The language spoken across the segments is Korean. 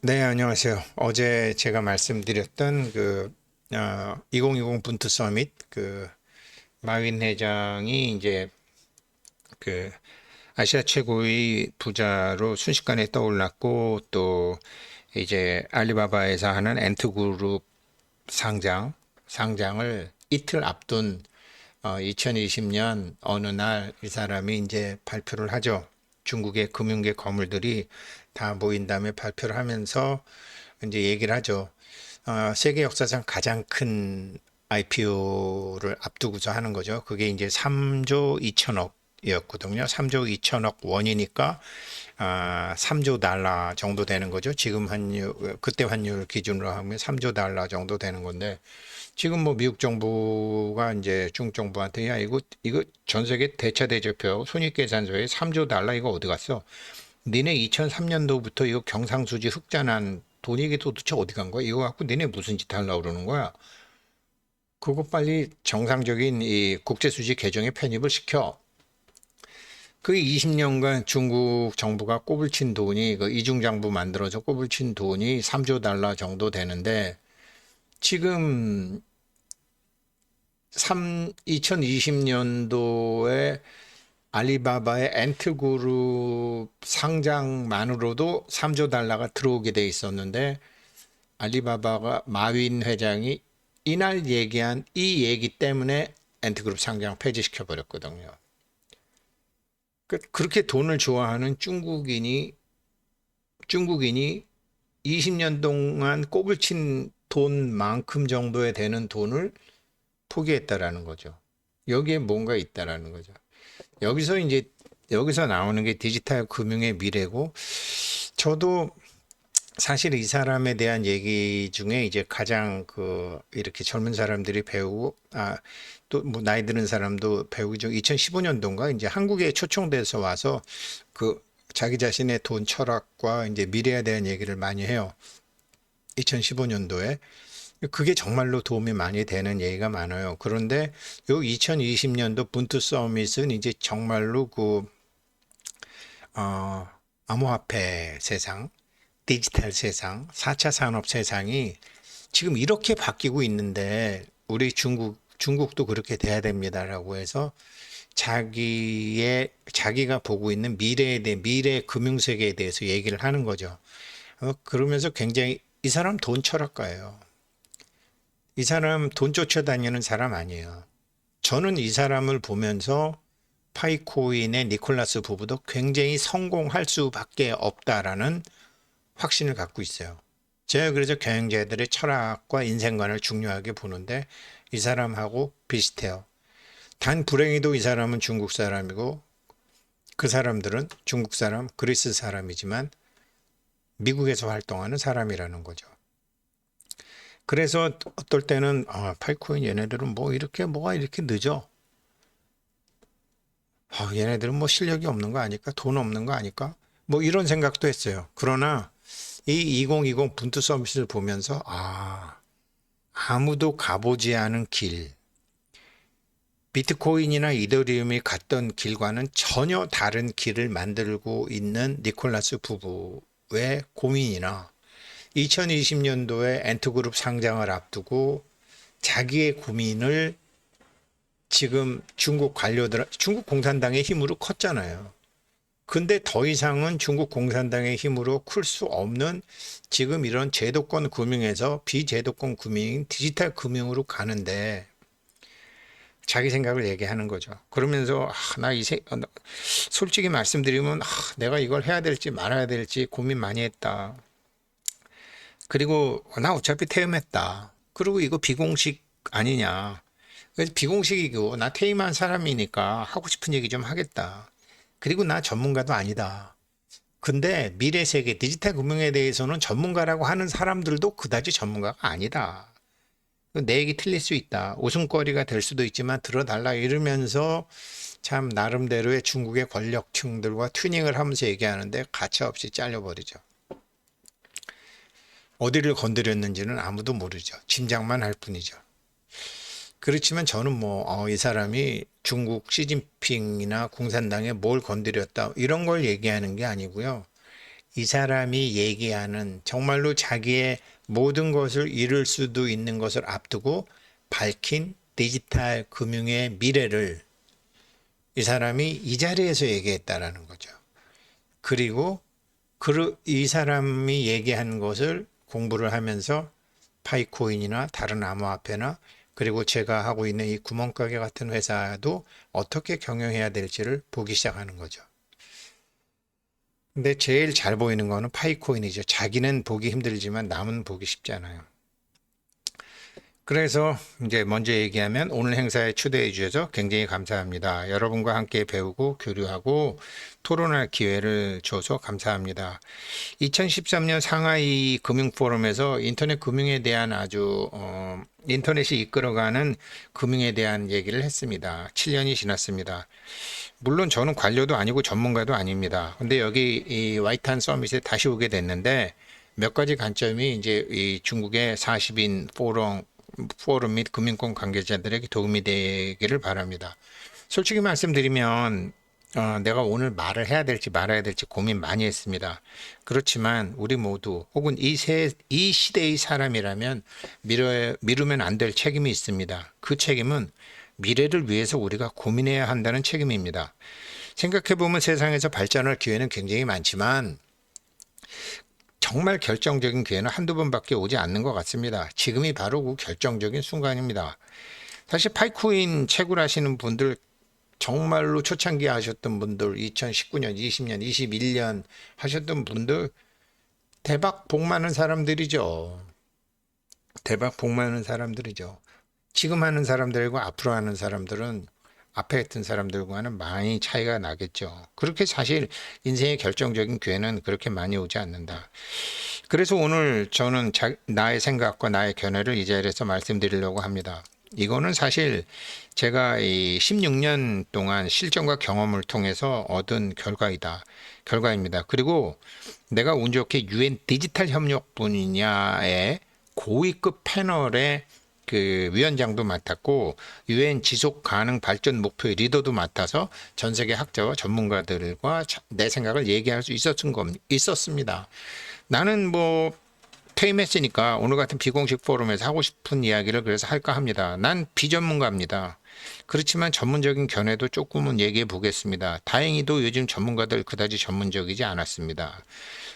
네, 안녕하세요. 어제 제가 말씀드렸던 2020 분투 서밋 마윈 회장이 이제 그 아시아 최고의 부자로 순식간에 떠올랐고 또 이제 알리바바에서 하는 엔트그룹 상장을 이틀 앞둔 2020년 어느 날 이 사람이 이제 발표를 하죠. 중국의 금융계 거물들이 다 모인 다음에 발표를 하면서 이제 얘기를 하죠. 세계 역사상 가장 큰 IPO를 앞두고서 하는 거죠. 그게 이제 3조 2천억이었거든요. 3조 2천억 원이니까 3조 달러 정도 되는 거죠. 지금 환율, 그때 환율 기준으로 하면 3조 달러 정도 되는 건데 지금 뭐 미국 정부가 이제 중국 정부한테 야 이거 전 세계 대차 대조표 손익계산서에 3조 달러 이거 어디 갔어? 니네 2003년도부터 이거 경상수지 흑자난 돈이 이게 도대체 어디 간 거야? 이거 갖고 니네 무슨 짓 하려고 그러는 거야? 그거 빨리 정상적인 이 국제수지 개정에 편입을 시켜. 그 20년간 중국 정부가 꼬불 친 돈이 그 이중장부 만들어서 꼬불 친 돈이 3조 달러 정도 되는데 지금 2020년도에 알리바바의 엔트그룹 상장만으로도 3조 달러가 들어오게 돼 있었는데 알리바바가 마윈 회장이 이날 얘기한 이 얘기 때문에 엔트그룹 상장 폐지시켜 버렸거든요. 그렇게 돈을 좋아하는 중국인이 20년 동안 꼽을 친 돈만큼 정도에 되는 돈을 포기했다라는 거죠. 여기에 뭔가 있다라는 거죠. 여기서 나오는 게 디지털 금융의 미래고 저도 사실 이 사람에 대한 얘기 중에 이제 가장 이렇게 젊은 사람들이 배우고 또 뭐 나이 드는 사람도 배우기 중 2015년도인가 이제 한국에 초청돼서 와서 그 자기 자신의 돈 철학과 이제 미래에 대한 얘기를 많이 해요. 2015년도에 그게 정말로 도움이 많이 되는 얘기가 많아요. 그런데 요 2020년도 분투 서밋은 이제 정말로 어, 암호화폐 세상, 디지털 세상, 4차 산업 세상이 지금 이렇게 바뀌고 있는데 우리 중국도 그렇게 돼야 됩니다라고 해서 자기가 보고 있는 미래에 대해 미래 금융 세계에 대해서 얘기를 하는 거죠. 그러면서 굉장히 이 사람 돈 철학가예요. 이 사람 돈 쫓아다니는 사람 아니에요. 저는 이 사람을 보면서 파이코인의 니콜라스 부부도 굉장히 성공할 수밖에 없다라는 확신을 갖고 있어요. 제가 그래서 경영자들의 철학과 인생관을 중요하게 보는데 이 사람하고 비슷해요. 단 불행히도 이 사람은 중국 사람이고 그 사람들은 중국 사람, 그리스 사람이지만 미국에서 활동하는 사람이라는 거죠. 그래서 어떨 때는 파이코인 얘네들은 뭐 이렇게 뭐가 이렇게 늦어? 얘네들은 뭐 실력이 없는 거 아닐까? 돈 없는 거 아닐까? 뭐 이런 생각도 했어요. 그러나 이 2020 분투 서밋을 보면서 아무도 가보지 않은 길, 비트코인이나 이더리움이 갔던 길과는 전혀 다른 길을 만들고 있는 니콜라스 부부의 고민이나 2020년도에 엔트그룹 상장을 앞두고 자기의 고민을 지금 중국 공산당의 힘으로 컸잖아요. 근데 더 이상은 중국 공산당의 힘으로 클 수 없는 지금 이런 제도권 금융에서 비제도권 금융인 디지털 금융으로 가는데 자기 생각을 얘기하는 거죠. 그러면서 솔직히 말씀드리면 내가 이걸 해야 될지 말아야 될지 고민 많이 했다. 그리고 나 어차피 퇴임했다. 그리고 이거 비공식 아니냐. 그래서 비공식이고 나 퇴임한 사람이니까 하고 싶은 얘기 좀 하겠다. 그리고 나 전문가도 아니다. 근데 미래 세계 디지털 금융에 대해서는 전문가라고 하는 사람들도 그다지 전문가가 아니다. 내 얘기 틀릴 수 있다. 웃음거리가 될 수도 있지만 들어달라 이러면서 참 나름대로의 중국의 권력층들과 튜닝을 하면서 얘기하는데 가차없이 잘려버리죠. 어디를 건드렸는지는 아무도 모르죠. 짐작만 할 뿐이죠. 그렇지만 저는 이 사람이 중국 시진핑이나 공산당에 뭘 건드렸다 이런 걸 얘기하는 게 아니고요. 이 사람이 얘기하는 정말로 자기의 모든 것을 잃을 수도 있는 것을 앞두고 밝힌 디지털 금융의 미래를 이 사람이 이 자리에서 얘기했다라는 거죠. 그리고 이 사람이 얘기한 것을 공부를 하면서 파이코인이나 다른 암호화폐나 그리고 제가 하고 있는 이 구멍가게 같은 회사도 어떻게 경영해야 될지를 보기 시작하는 거죠. 근데 제일 잘 보이는 거는 파이코인이죠. 자기는 보기 힘들지만 남은 보기 쉽잖아요. 그래서 이제 먼저 얘기하면 오늘 행사에 초대해 주셔서 굉장히 감사합니다. 여러분과 함께 배우고 교류하고 토론할 기회를 줘서 감사합니다. 2013년 상하이 금융포럼에서 인터넷 금융에 대한 아주 인터넷이 이끌어가는 금융에 대한 얘기를 했습니다. 7년이 지났습니다. 물론 저는 관료도 아니고 전문가도 아닙니다. 근데 여기 이 와이탄 서밋에 다시 오게 됐는데 몇 가지 관점이 이제 이 중국의 40인 포럼 및 금융권 관계자들에게 도움이 되기를 바랍니다. 솔직히 말씀드리면 내가 오늘 말을 해야 될지 말아야 될지 고민 많이 했습니다. 그렇지만 우리 모두 혹은 이 시대의 사람이라면 미루면 안 될 책임이 있습니다. 그 책임은 미래를 위해서 우리가 고민해야 한다는 책임입니다. 생각해보면 세상에서 발전할 기회는 굉장히 많지만 정말 결정적인 기회는 한두 번밖에 오지 않는 것 같습니다. 지금이 바로 그 결정적인 순간입니다. 사실 파이코인 채굴하시는 분들 정말로 초창기 하셨던 분들 2019년, 20년, 21년 하셨던 분들 대박 복 많은 사람들이죠. 대박 복 많은 사람들이죠. 지금 하는 사람들과 앞으로 하는 사람들은 앞에 했던 사람들과는 많이 차이가 나겠죠. 그렇게 사실 인생의 결정적인 기회는 그렇게 많이 오지 않는다. 그래서 오늘 저는 나의 생각과 나의 견해를 이 자리에서 말씀드리려고 합니다. 이거는 사실 제가 이 16년 동안 실전과 경험을 통해서 얻은 결과입니다. 그리고 내가 운 좋게 UN 디지털 협력 분야의 고위급 패널의 그 위원장도 맡았고 UN 지속 가능 발전 목표의 리더도 맡아서 전 세계 학자와 전문가들과 내 생각을 얘기할 수 있었습니다. 나는 뭐 퇴임했으니까 오늘 같은 비공식 포럼에서 하고 싶은 이야기를 그래서 할까 합니다. 난 비전문가입니다. 그렇지만 전문적인 견해도 조금은 얘기해 보겠습니다. 다행히도 요즘 전문가들 그다지 전문적이지 않았습니다.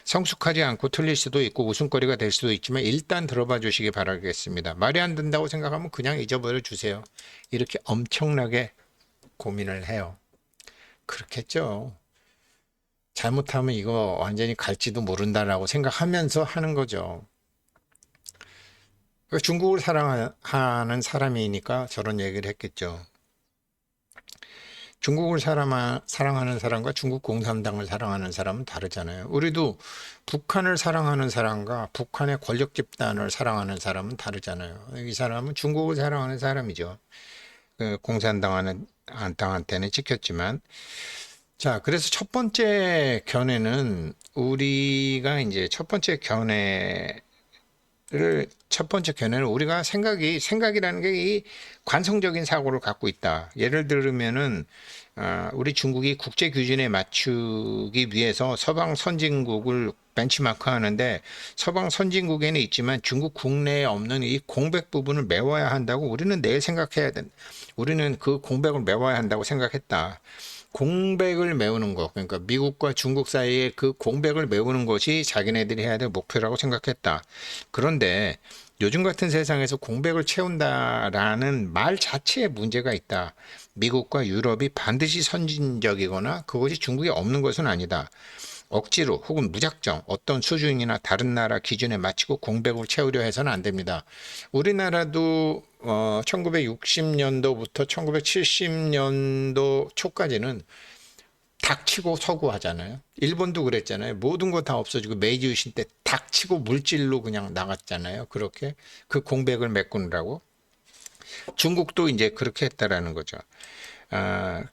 성숙하지 않고 틀릴 수도 있고 웃음거리가 될 수도 있지만 일단 들어봐 주시기 바라겠습니다. 말이 안 된다고 생각하면 그냥 잊어버려 주세요. 이렇게 엄청나게 고민을 해요. 그렇겠죠. 잘못하면 이거 완전히 갈지도 모른다라고 생각하면서 하는 거죠. 중국을 사랑하는 사람이니까 저런 얘기를 했겠죠. 중국을 사랑하는 사람과 중국 공산당을 사랑하는 사람은 다르잖아요. 우리도 북한을 사랑하는 사람과 북한의 권력 집단을 사랑하는 사람은 다르잖아요. 이 사람은 중국을 사랑하는 사람이죠. 그 공산당한테는 찍혔지만. 자, 그래서 첫 번째 견해는 우리가 이제 첫 번째 견해는 우리가 생각이라는 게 이 관성적인 사고를 갖고 있다. 예를 들면은 우리 중국이 국제 규준에 맞추기 위해서 서방 선진국을 벤치마크 하는데 서방 선진국에는 있지만 중국 국내에 없는 이 공백 부분을 메워야 한다고 우리는 내일 생각해야 된다. 우리는 그 공백을 메워야 한다고 생각했다. 공백을 메우는 것, 그러니까 미국과 중국 사이에 그 공백을 메우는 것이 자기네들이 해야 될 목표라고 생각했다. 그런데 요즘 같은 세상에서 공백을 채운다라는 말 자체에 문제가 있다. 미국과 유럽이 반드시 선진적이거나 그것이 중국에 없는 것은 아니다. 억지로 혹은 무작정 어떤 수준이나 다른 나라 기준에 맞추고 공백을 채우려 해서는 안 됩니다. 우리나라도 1960년도부터 1970년도 초까지는 닥치고 서구 하잖아요. 일본도 그랬잖아요. 모든 거 다 없어지고 메이지 유신 때 닥치고 물질로 그냥 나갔잖아요. 그렇게 그 공백을 메꾸느라고. 중국도 이제 그렇게 했다라는 거죠.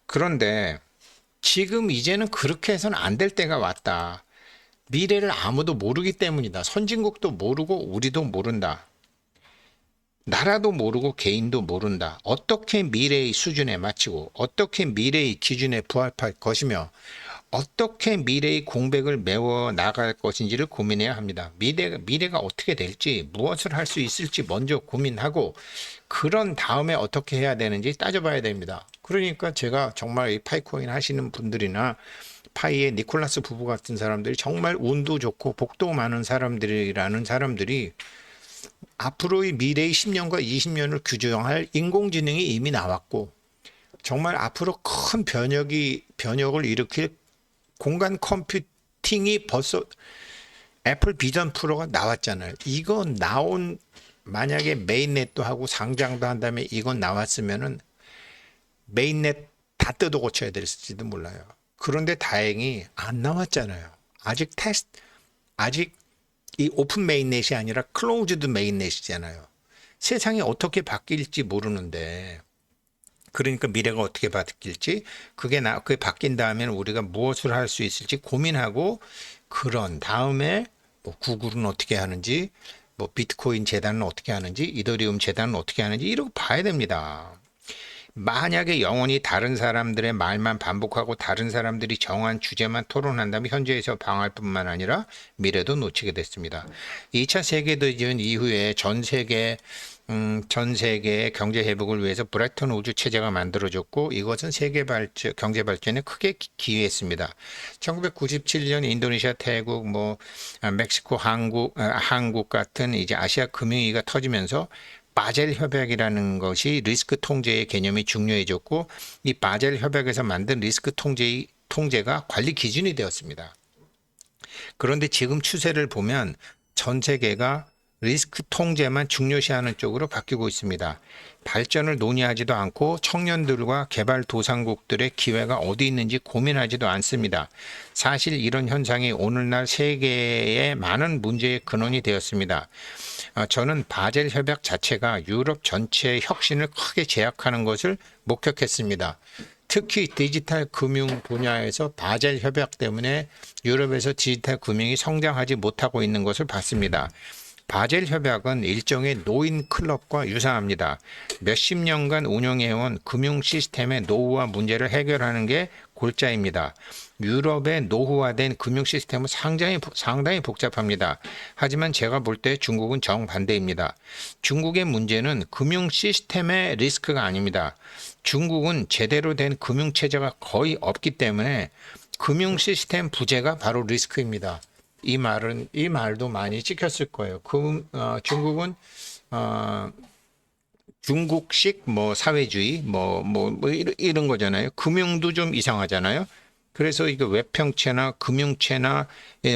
그런데 지금 이제는 그렇게 해서는 안 될 때가 왔다. 미래를 아무도 모르기 때문이다. 선진국도 모르고 우리도 모른다. 나라도 모르고 개인도 모른다. 어떻게 미래의 수준에 맞추고 어떻게 미래의 기준에 부합할 것이며 어떻게 미래의 공백을 메워 나갈 것인지를 고민해야 합니다. 미래가 어떻게 될지, 무엇을 할 수 있을지 먼저 고민하고, 그런 다음에 어떻게 해야 되는지 따져봐야 됩니다. 그러니까 제가 정말 이 파이코인 하시는 분들이나 파이의 니콜라스 부부 같은 사람들이 정말 운도 좋고 복도 많은 사람들이라는 사람들이 앞으로의 미래의 10년과 20년을 규정할 인공지능이 이미 나왔고, 정말 앞으로 큰 변혁을 일으킬 공간 컴퓨팅이 벌써 애플 비전 프로가 나왔잖아요. 이거 만약에 메인넷도 하고 상장도 한다음에 이건 나왔으면은 메인넷 다 뜯어 고쳐야 될지도 몰라요. 그런데 다행히 안 나왔잖아요. 아직 이 오픈 메인넷이 아니라 클로즈드 메인넷이잖아요. 세상이 어떻게 바뀔지 모르는데, 그러니까 미래가 어떻게 바뀔지, 그게 바뀐 다음에는 우리가 무엇을 할 수 있을지 고민하고, 그런 다음에 뭐 구글은 어떻게 하는지, 뭐 비트코인 재단은 어떻게 하는지, 이더리움 재단은 어떻게 하는지 이러고 봐야 됩니다. 만약에 영원히 다른 사람들의 말만 반복하고 다른 사람들이 정한 주제만 토론한다면 현재에서 방할 뿐만 아니라 미래도 놓치게 됐습니다. 2차 세계대전 이후에 전 세계의 경제 회복을 위해서 브레튼 우주 체제가 만들어졌고, 이것은 경제 발전에 크게 기여했습니다. 1997년 인도네시아, 태국, 멕시코, 한국 같은 이제 아시아 금융위기가 터지면서 바젤 협약이라는 것이 리스크 통제의 개념이 중요해졌고, 이 바젤 협약에서 만든 리스크 통제가 관리 기준이 되었습니다. 그런데 지금 추세를 보면 전 세계가 리스크 통제만 중요시하는 쪽으로 바뀌고 있습니다. 발전을 논의하지도 않고 청년들과 개발도상국들의 기회가 어디 있는지 고민하지도 않습니다. 사실 이런 현상이 오늘날 세계의 많은 문제의 근원이 되었습니다. 저는 바젤 협약 자체가 유럽 전체의 혁신을 크게 제약하는 것을 목격했습니다. 특히 디지털 금융 분야에서 바젤 협약 때문에 유럽에서 디지털 금융이 성장하지 못하고 있는 것을 봤습니다. 바젤 협약은 일종의 노인 클럽과 유사합니다. 몇십 년간 운영해온 금융 시스템의 노후화 문제를 해결하는 게 골자입니다. 유럽의 노후화된 금융 시스템은 상당히 복잡합니다. 하지만 제가 볼 때 중국은 정반대입니다. 중국의 문제는 금융 시스템의 리스크가 아닙니다. 중국은 제대로 된 금융 체제가 거의 없기 때문에 금융 시스템 부재가 바로 리스크입니다. 이 말도 많이 찍혔을 거예요. 중국은 중국식 사회주의 이런 거잖아요. 금융도 좀 이상하잖아요. 그래서 이거 외평채나 금융채나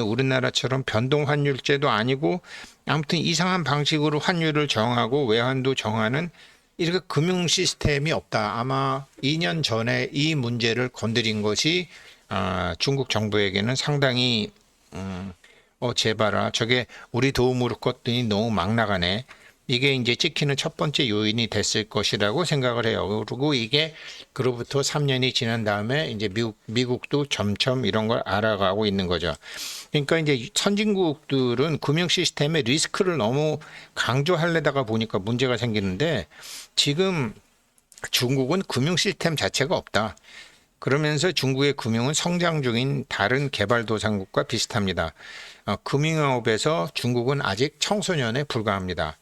우리나라처럼 변동 환율제도 아니고 아무튼 이상한 방식으로 환율을 정하고 외환도 정하는 이렇게 금융 시스템이 없다. 아마 2년 전에 이 문제를 건드린 것이 중국 정부에게는 상당히 제발아, 저게 우리 도움으로 껐더니 너무 막 나가네. 이게 이제 찍히는 첫 번째 요인이 됐을 것이라고 생각을 해요. 그리고 이게 그로부터 3년이 지난 다음에 이제 미국도 점점 이런 걸 알아가고 있는 거죠. 그러니까 이제 선진국들은 금융 시스템의 리스크를 너무 강조하려다가 보니까 문제가 생기는데, 지금 중국은 금융 시스템 자체가 없다. 그러면서 중국의 금융은 성장 중인 다른 개발도상국과 비슷합니다. 금융업에서 중국은 아직 청소년에 불과합니다.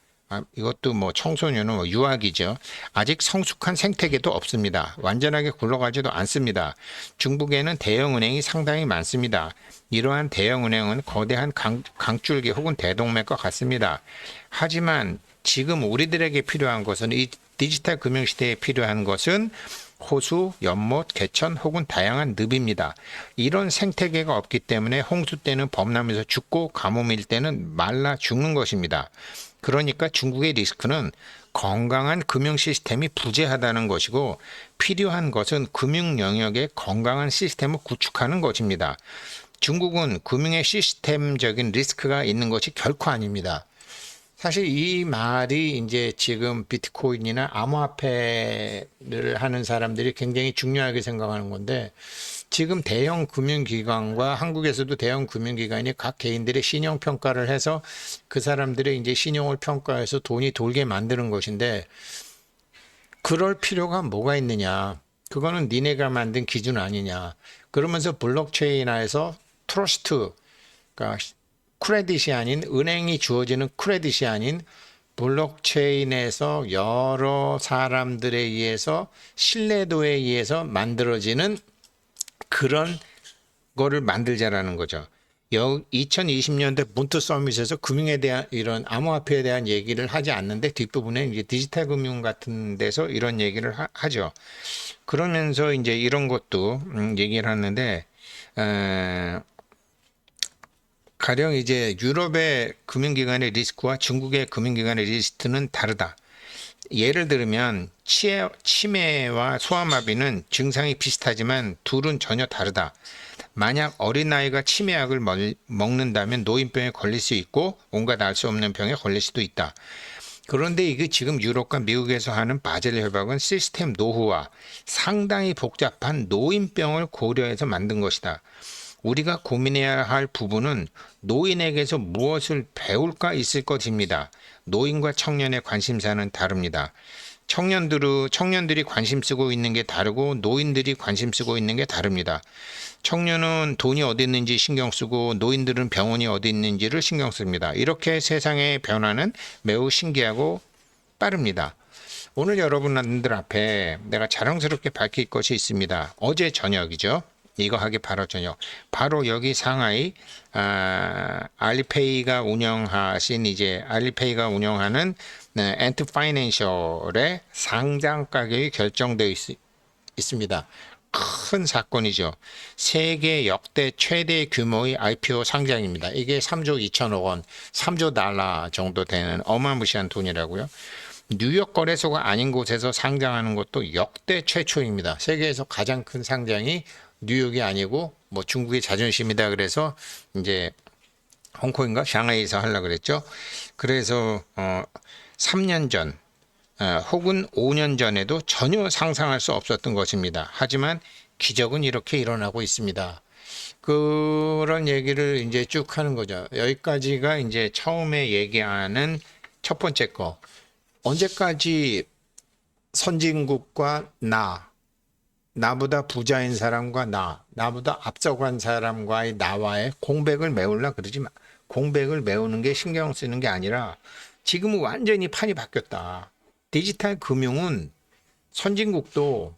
이것도 청소년은 유아기죠. 아직 성숙한 생태계도 없습니다. 완전하게 굴러가지도 않습니다. 중국에는 대형은행이 상당히 많습니다. 이러한 대형은행은 거대한 강줄기 혹은 대동맥과 같습니다. 하지만 지금 우리들에게 필요한 것은, 이 디지털 금융시대에 필요한 것은 호수, 연못, 개천 혹은 다양한 늪입니다. 이런 생태계가 없기 때문에 홍수 때는 범람해서 죽고 가뭄일 때는 말라 죽는 것입니다. 그러니까 중국의 리스크는 건강한 금융 시스템이 부재하다는 것이고, 필요한 것은 금융 영역에 건강한 시스템을 구축하는 것입니다. 중국은 금융의 시스템적인 리스크가 있는 것이 결코 아닙니다. 사실 이 말이 이제 지금 비트코인이나 암호화폐를 하는 사람들이 굉장히 중요하게 생각하는 건데, 지금 대형 금융기관과 한국에서도 대형 금융기관이 각 개인들의 신용 평가를 해서 그 사람들의 이제 신용을 평가해서 돈이 돌게 만드는 것인데, 그럴 필요가 뭐가 있느냐? 그거는 니네가 만든 기준 아니냐. 그러면서 블록체인화에서 트러스트, 그러니까 크레딧이 아닌, 은행이 주어지는 크레딧이 아닌 블록체인에서 여러 사람들에 의해서 신뢰도에 의해서 만들어지는 그런 거를 만들자라는 거죠. 2020년대 문트 서밋에서 금융에 대한 이런 암호화폐에 대한 얘기를 하지 않는데 뒷부분에 이제 디지털 금융 같은 데서 이런 얘기를 하죠. 그러면서 이제 이런 것도 얘기를 하는데 가령 이제 유럽의 금융기관의 리스크와 중국의 금융기관의 리스크는 다르다. 예를 들면 치매와 소아마비는 증상이 비슷하지만 둘은 전혀 다르다. 만약 어린아이가 치매약을 먹는다면 노인병에 걸릴 수 있고 온갖 알 수 없는 병에 걸릴 수도 있다. 그런데 이게 지금 유럽과 미국에서 하는 바젤 협약은 시스템 노후화, 상당히 복잡한 노인병을 고려해서 만든 것이다. 우리가 고민해야 할 부분은 노인에게서 무엇을 배울까 있을 것입니다. 노인과 청년의 관심사는 다릅니다. 청년들이 관심 쓰고 있는 게 다르고 노인들이 관심 쓰고 있는 게 다릅니다. 청년은 돈이 어디 있는지 신경 쓰고 노인들은 병원이 어디 있는지를 신경 씁니다. 이렇게 세상의 변화는 매우 신기하고 빠릅니다. 오늘 여러분들 앞에 내가 자랑스럽게 밝힐 것이 있습니다. 어제 저녁이죠. 이거 하기 바로 저녁. 바로 여기 상하이 알리페이가 운영하는 엔트 파이낸셜의 상장 가격이 결정되어 있습니다. 큰 사건이죠. 세계 역대 최대 규모의 IPO 상장입니다. 이게 3조 2천억 원, 3조 달러 정도 되는 어마무시한 돈이라고요. 뉴욕 거래소가 아닌 곳에서 상장하는 것도 역대 최초입니다. 세계에서 가장 큰 상장이 뉴욕이 아니고 뭐 중국의 자존심이다 그래서 이제 홍콩인가 샹하이에서 하려고 그랬죠. 그래서 3년 전 혹은 5년 전에도 전혀 상상할 수 없었던 것입니다. 하지만 기적은 이렇게 일어나고 있습니다. 그런 얘기를 이제 쭉 하는 거죠. 여기까지가 이제 처음에 얘기하는 첫 번째 거. 언제까지 선진국과 나보다 부자인 사람과 나보다 앞서간 사람과의 나와의 공백을 메우려 그러지 마. 공백을 메우는 게 신경 쓰는 게 아니라 지금은 완전히 판이 바뀌었다. 디지털 금융은 선진국도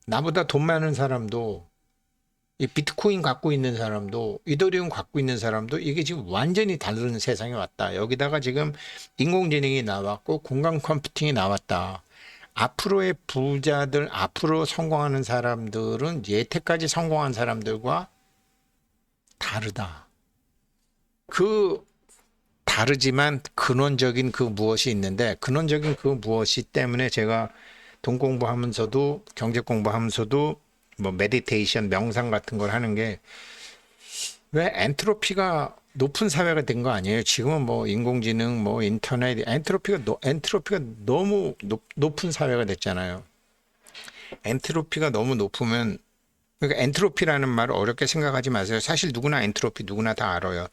나보다 돈 많은 사람도 이 비트코인 갖고 있는 사람도 이더리움 갖고 있는 사람도 이게 지금 완전히 다른 세상에 왔다. 여기다가 지금 인공지능이 나왔고 공간 컴퓨팅이 나왔다. 앞으로의 부자들, 앞으로 성공하는 사람들은 여태까지 성공한 사람들과 다르다. 다르지만 근원적인 그 무엇이 있는데 근원적인 그 무엇이 때문에 제가 돈 공부하면서도 경제 공부하면서도 뭐 메디테이션, 명상 같은 걸 하는 게 왜 엔트로피가 높은 사회가 된 거 아니에요? 지금은 뭐 인공지능, 뭐 인터넷, 엔트로피가 너무 높은 사회가 됐잖아요. 엔트로피가 너무 높으면 그러니까 엔트로피라는 말을 어렵게 생각하지 마세요. 사실 누구나 누구나 다 알아요.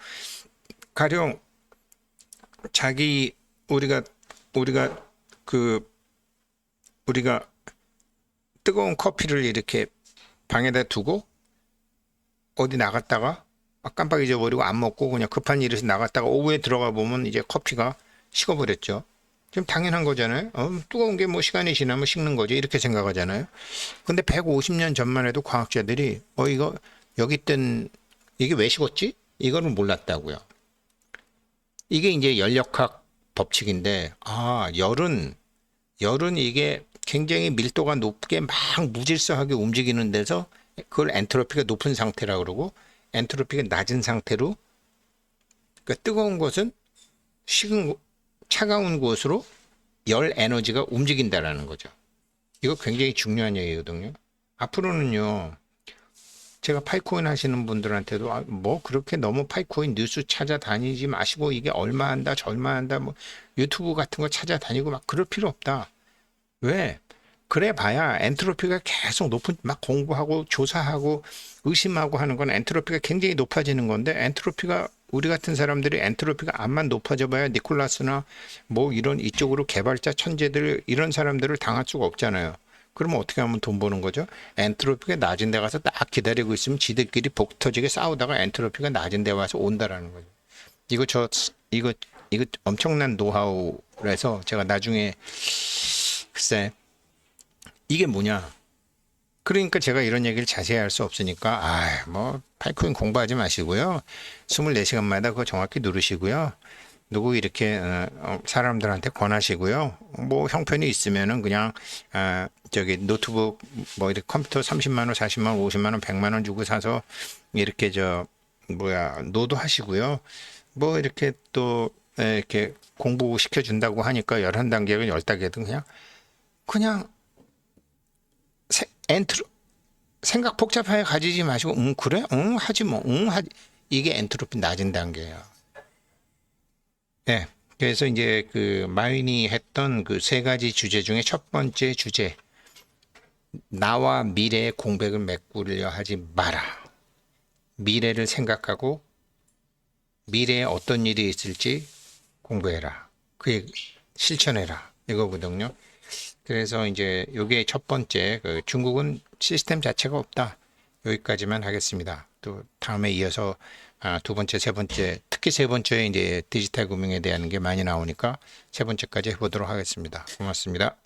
가령 우리가 뜨거운 커피를 이렇게 방에다 두고 어디 나갔다가 깜빡 잊어버리고 안 먹고 그냥 급한 일에서 나갔다가 오후에 들어가 보면 이제 커피가 식어버렸죠. 좀 당연한 거잖아요. 뜨거운 게 뭐 시간이 지나면 식는 거지 이렇게 생각하잖아요. 근데 150년 전만 해도 과학자들이 이거 여기 있던 이게 왜 식었지? 이거를 몰랐다고요. 이게 이제 연력학 법칙인데 열은 이게 굉장히 밀도가 높게 막 무질서하게 움직이는 데서 그걸 엔트로피가 높은 상태라고 그러고 엔트로피가 낮은 상태로 그러니까 뜨거운 곳은 차가운 곳으로 열 에너지가 움직인다라는 거죠. 이거 굉장히 중요한 얘기거든요. 앞으로는요. 제가 파이코인 하시는 분들한테도 뭐 그렇게 너무 파이코인 뉴스 찾아다니지 마시고 이게 얼마 한다 절마 한다 뭐 유튜브 같은 거 찾아다니고 막 그럴 필요 없다. 왜? 그래 봐야 엔트로피가 계속 막 공부하고 조사하고 의심하고 하는 건 엔트로피가 굉장히 높아지는 건데 엔트로피가 우리 같은 사람들이 엔트로피가 암만 높아져 봐야 니콜라스나 뭐 이런 이쪽으로 개발자 천재들 이런 사람들을 당할 수가 없잖아요. 그러면 어떻게 하면 돈 버는 거죠? 엔트로피가 낮은 데 가서 딱 기다리고 있으면 지들끼리 복 터지게 싸우다가 엔트로피가 낮은 데 와서 온다라는 거죠. 이거 저 이거 이거 엄청난 노하우라서 제가 나중에 글쎄 이게 뭐냐? 그러니까 제가 이런 얘기를 자세히 할 수 없으니까 뭐 파이코인 공부하지 마시고요. 24시간마다 그거 정확히 누르시고요. 누구 이렇게 사람들한테 권하시고요. 뭐 형편이 있으면은 그냥 저기 노트북 뭐 이렇게 컴퓨터 30만 원, 40만 원, 50만 원, 100만 원 주고 사서 이렇게 저 뭐야 노도 하시고요. 뭐 이렇게 또 이렇게 공부 시켜준다고 하니까 11단계든 10단계든 그냥 엔트로 생각 복잡하게 가지지 마시고 그래? 하지 뭐. 하지. 이게 엔트로피 낮은 단계예요. 네. 그래서 이제 그 마윈이 했던 그 세 가지 주제 중에 첫 번째 주제 나와 미래의 공백을 메꾸려 하지 마라. 미래를 생각하고 미래에 어떤 일이 있을지 공부해라. 그게 실천해라. 이거거든요. 그래서 이제 요게 첫 번째 중국은 시스템 자체가 없다. 여기까지만 하겠습니다. 또 다음에 이어서 두 번째, 세 번째, 특히 세 번째에 이제 디지털 금융에 대한 게 많이 나오니까 세 번째까지 해보도록 하겠습니다. 고맙습니다.